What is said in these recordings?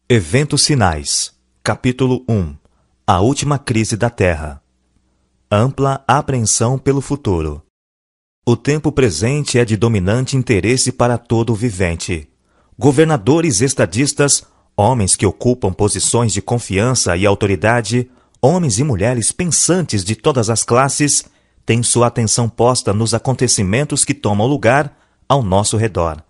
Eventos Finais. Capítulo 1. A última crise da Terra. Ampla apreensão pelo futuro. O tempo presente é de dominante interesse para todo o vivente. Governadores estadistas, homens que ocupam posições de confiança e autoridade, homens e mulheres pensantes de todas as classes, têm sua atenção posta nos acontecimentos que tomam lugar ao nosso redor.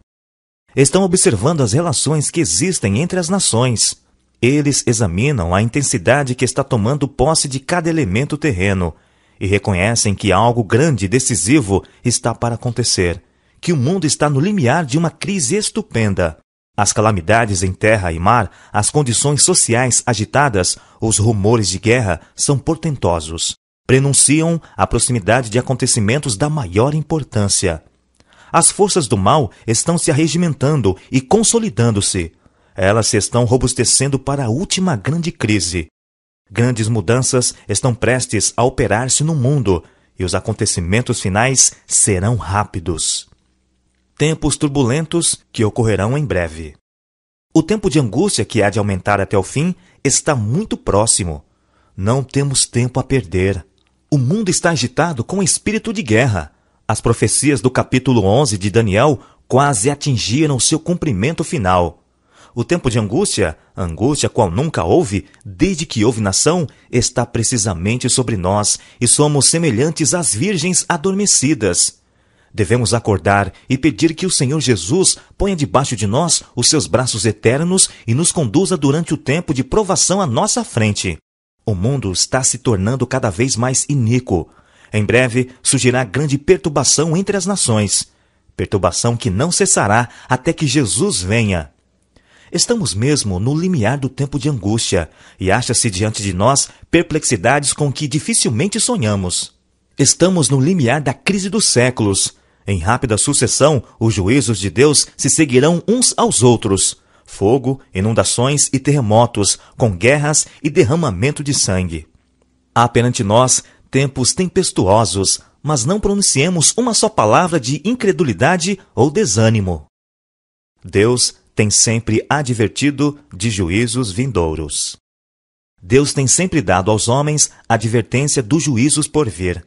Estão observando as relações que existem entre as nações. Eles examinam a intensidade que está tomando posse de cada elemento terreno e reconhecem que algo grande e decisivo está para acontecer, que o mundo está no limiar de uma crise estupenda. As calamidades em terra e mar, as condições sociais agitadas, os rumores de guerra são portentosos. Prenunciam a proximidade de acontecimentos da maior importância. As forças do mal estão se arregimentando e consolidando-se. Elas se estão robustecendo para a última grande crise. Grandes mudanças estão prestes a operar-se no mundo e os acontecimentos finais serão rápidos. Tempos turbulentos que ocorrerão em breve. O tempo de angústia que há de aumentar até o fim está muito próximo. Não temos tempo a perder. O mundo está agitado com espírito de guerra. As profecias do capítulo 11 de Daniel quase atingiram seu cumprimento final. O tempo de angústia, angústia qual nunca houve, desde que houve nação, está precisamente sobre nós e somos semelhantes às virgens adormecidas. Devemos acordar e pedir que o Senhor Jesus ponha debaixo de nós os seus braços eternos e nos conduza durante o tempo de provação à nossa frente. O mundo está se tornando cada vez mais iníquo. Em breve surgirá grande perturbação entre as nações, perturbação que não cessará até que Jesus venha. Estamos mesmo no limiar do tempo de angústia, e acha-se diante de nós perplexidades com que dificilmente sonhamos. Estamos no limiar da crise dos séculos. Em rápida sucessão, os juízos de Deus se seguirão uns aos outros. Fogo, inundações e terremotos, com guerras e derramamento de sangue. Há perante nós tempos tempestuosos, mas não pronunciemos uma só palavra de incredulidade ou desânimo. Deus tem sempre advertido de juízos vindouros. Deus tem sempre dado aos homens advertência dos juízos por vir.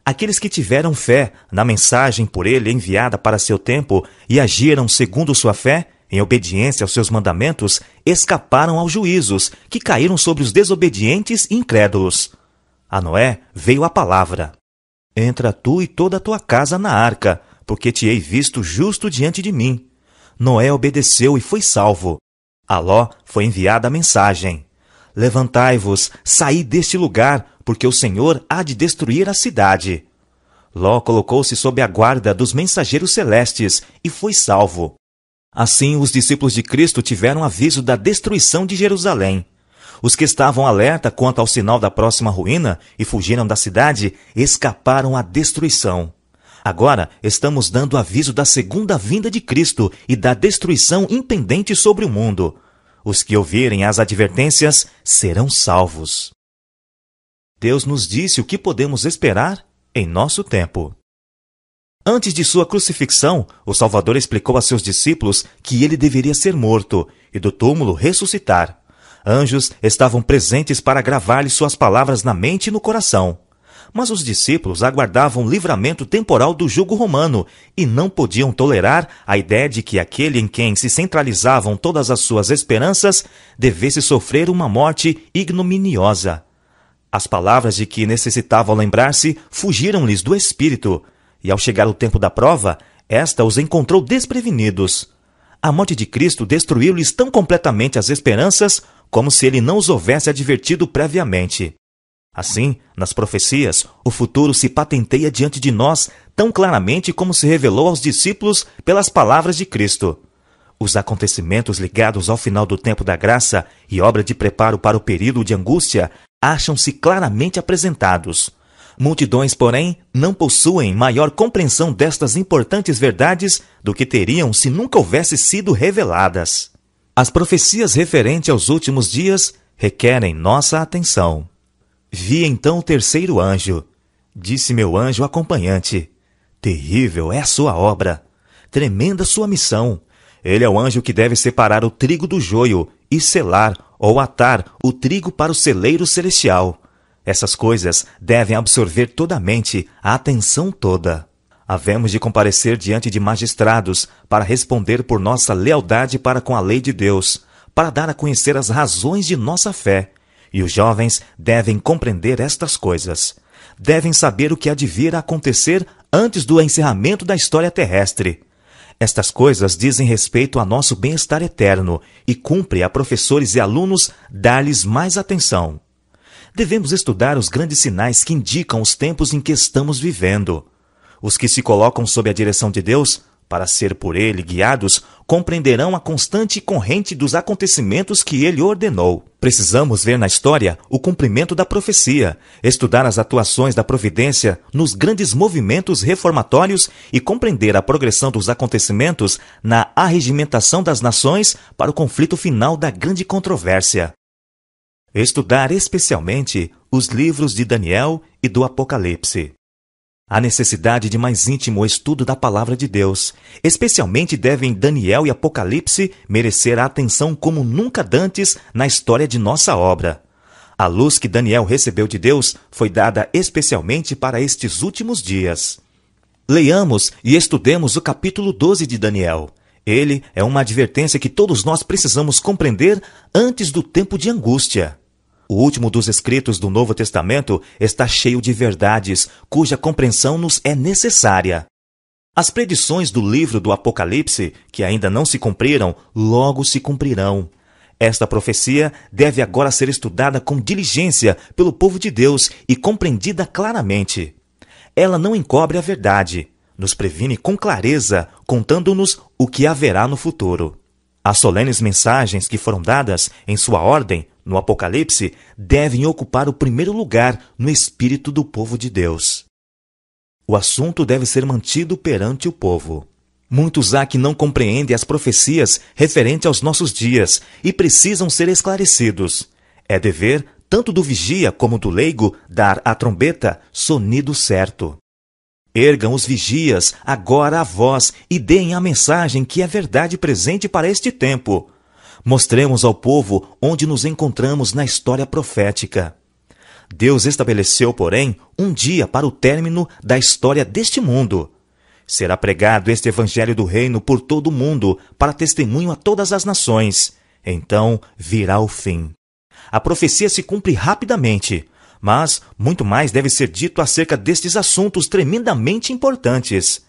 Aqueles que tiveram fé na mensagem por ele enviada para seu tempo e agiram segundo sua fé, em obediência aos seus mandamentos, escaparam aos juízos que caíram sobre os desobedientes e incrédulos. A Noé veio a palavra: entra tu e toda a tua casa na arca, porque te hei visto justo diante de mim. Noé obedeceu e foi salvo. A Ló foi enviada a mensagem: levantai-vos, saí deste lugar, porque o Senhor há de destruir a cidade. Ló colocou-se sob a guarda dos mensageiros celestes e foi salvo. Assim, os discípulos de Cristo tiveram aviso da destruição de Jerusalém. Os que estavam alerta quanto ao sinal da próxima ruína e fugiram da cidade, escaparam à destruição. Agora estamos dando aviso da segunda vinda de Cristo e da destruição impendente sobre o mundo. Os que ouvirem as advertências serão salvos. Deus nos disse o que podemos esperar em nosso tempo. Antes de sua crucifixão, o Salvador explicou a seus discípulos que ele deveria ser morto e do túmulo ressuscitar. Anjos estavam presentes para gravar-lhe suas palavras na mente e no coração. Mas os discípulos aguardavam livramento temporal do jugo romano e não podiam tolerar a ideia de que aquele em quem se centralizavam todas as suas esperanças devesse sofrer uma morte ignominiosa. As palavras de que necessitavam lembrar-se fugiram-lhes do espírito, e ao chegar o tempo da prova, esta os encontrou desprevenidos. A morte de Cristo destruiu-lhes tão completamente as esperanças como se ele não os houvesse advertido previamente. Assim, nas profecias, o futuro se patenteia diante de nós tão claramente como se revelou aos discípulos pelas palavras de Cristo. Os acontecimentos ligados ao final do tempo da graça e obra de preparo para o período de angústia acham-se claramente apresentados. Multidões, porém, não possuem maior compreensão destas importantes verdades do que teriam se nunca houvessem sido reveladas. As profecias referentes aos últimos dias requerem nossa atenção. Vi então o terceiro anjo. Disse meu anjo acompanhante: terrível é a sua obra, tremenda sua missão. Ele é o anjo que deve separar o trigo do joio e selar ou atar o trigo para o celeiro celestial. Essas coisas devem absorver toda a mente, a atenção toda. Havemos de comparecer diante de magistrados para responder por nossa lealdade para com a lei de Deus, para dar a conhecer as razões de nossa fé. E os jovens devem compreender estas coisas. Devem saber o que há de vir a acontecer antes do encerramento da história terrestre. Estas coisas dizem respeito a nosso bem-estar eterno e cumpre a professores e alunos dar-lhes mais atenção. Devemos estudar os grandes sinais que indicam os tempos em que estamos vivendo. Os que se colocam sob a direção de Deus, para ser por Ele guiados, compreenderão a constante corrente dos acontecimentos que Ele ordenou. Precisamos ver na história o cumprimento da profecia, estudar as atuações da providência nos grandes movimentos reformatórios e compreender a progressão dos acontecimentos na arregimentação das nações para o conflito final da grande controvérsia. Estudar especialmente os livros de Daniel e do Apocalipse. Há necessidade de mais íntimo estudo da palavra de Deus. Especialmente devem Daniel e Apocalipse merecer a atenção como nunca dantes na história de nossa obra. A luz que Daniel recebeu de Deus foi dada especialmente para estes últimos dias. Leiamos e estudemos o capítulo 12 de Daniel. Ele é uma advertência que todos nós precisamos compreender antes do tempo de angústia. O último dos escritos do Novo Testamento está cheio de verdades, cuja compreensão nos é necessária. As predições do livro do Apocalipse, que ainda não se cumpriram, logo se cumprirão. Esta profecia deve agora ser estudada com diligência pelo povo de Deus e compreendida claramente. Ela não encobre a verdade, nos previne com clareza, contando-nos o que haverá no futuro. As solenes mensagens que foram dadas, em sua ordem, no Apocalipse, devem ocupar o primeiro lugar no espírito do povo de Deus. O assunto deve ser mantido perante o povo. Muitos há que não compreendem as profecias referentes aos nossos dias e precisam ser esclarecidos. É dever, tanto do vigia como do leigo, dar à trombeta sonido certo. Ergam os vigias agora a voz e deem a mensagem que é verdade presente para este tempo. Mostremos ao povo onde nos encontramos na história profética. Deus estabeleceu, porém, um dia para o término da história deste mundo. Será pregado este evangelho do reino por todo o mundo, para testemunho a todas as nações. Então virá o fim. A profecia se cumpre rapidamente, mas muito mais deve ser dito acerca destes assuntos tremendamente importantes.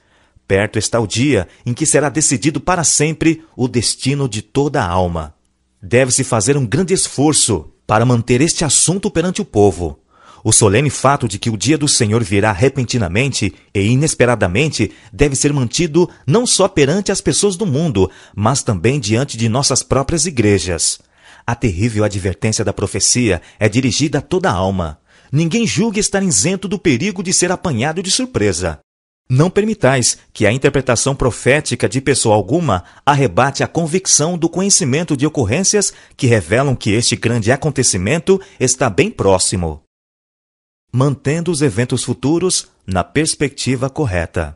Perto está o dia em que será decidido para sempre o destino de toda a alma. Deve-se fazer um grande esforço para manter este assunto perante o povo. O solene fato de que o dia do Senhor virá repentinamente e inesperadamente deve ser mantido não só perante as pessoas do mundo, mas também diante de nossas próprias igrejas. A terrível advertência da profecia é dirigida a toda a alma. Ninguém julgue estar isento do perigo de ser apanhado de surpresa. Não permitais que a interpretação profética de pessoa alguma arrebate a convicção do conhecimento de ocorrências que revelam que este grande acontecimento está bem próximo. Mantendo os eventos futuros na perspectiva correta.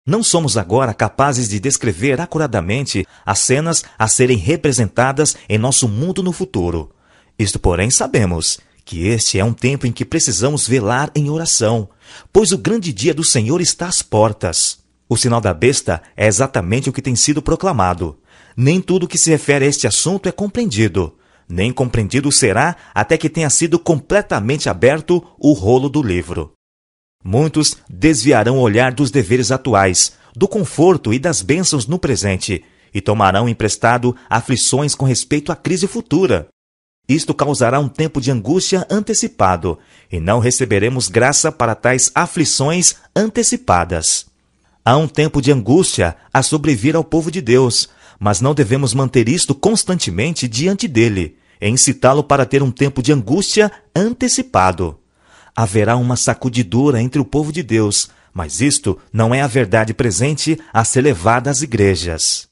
Não somos agora capazes de descrever acuradamente as cenas a serem representadas em nosso mundo no futuro. Isto, porém, sabemos que este é um tempo em que precisamos velar em oração, pois o grande dia do Senhor está às portas. O sinal da besta é exatamente o que tem sido proclamado. Nem tudo que se refere a este assunto é compreendido. Nem compreendido será até que tenha sido completamente aberto o rolo do livro. Muitos desviarão o olhar dos deveres atuais, do conforto e das bênçãos no presente, e tomarão emprestado aflições com respeito à crise futura. Isto causará um tempo de angústia antecipado, e não receberemos graça para tais aflições antecipadas. Há um tempo de angústia a sobrevir ao povo de Deus, mas não devemos manter isto constantemente diante dele, e incitá-lo para ter um tempo de angústia antecipado. Haverá uma sacudidura entre o povo de Deus, mas isto não é a verdade presente a ser levada às igrejas.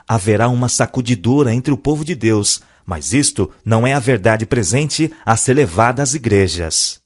Haverá uma sacudidura entre o povo de Deus, mas isto não é a verdade presente a ser levada às igrejas.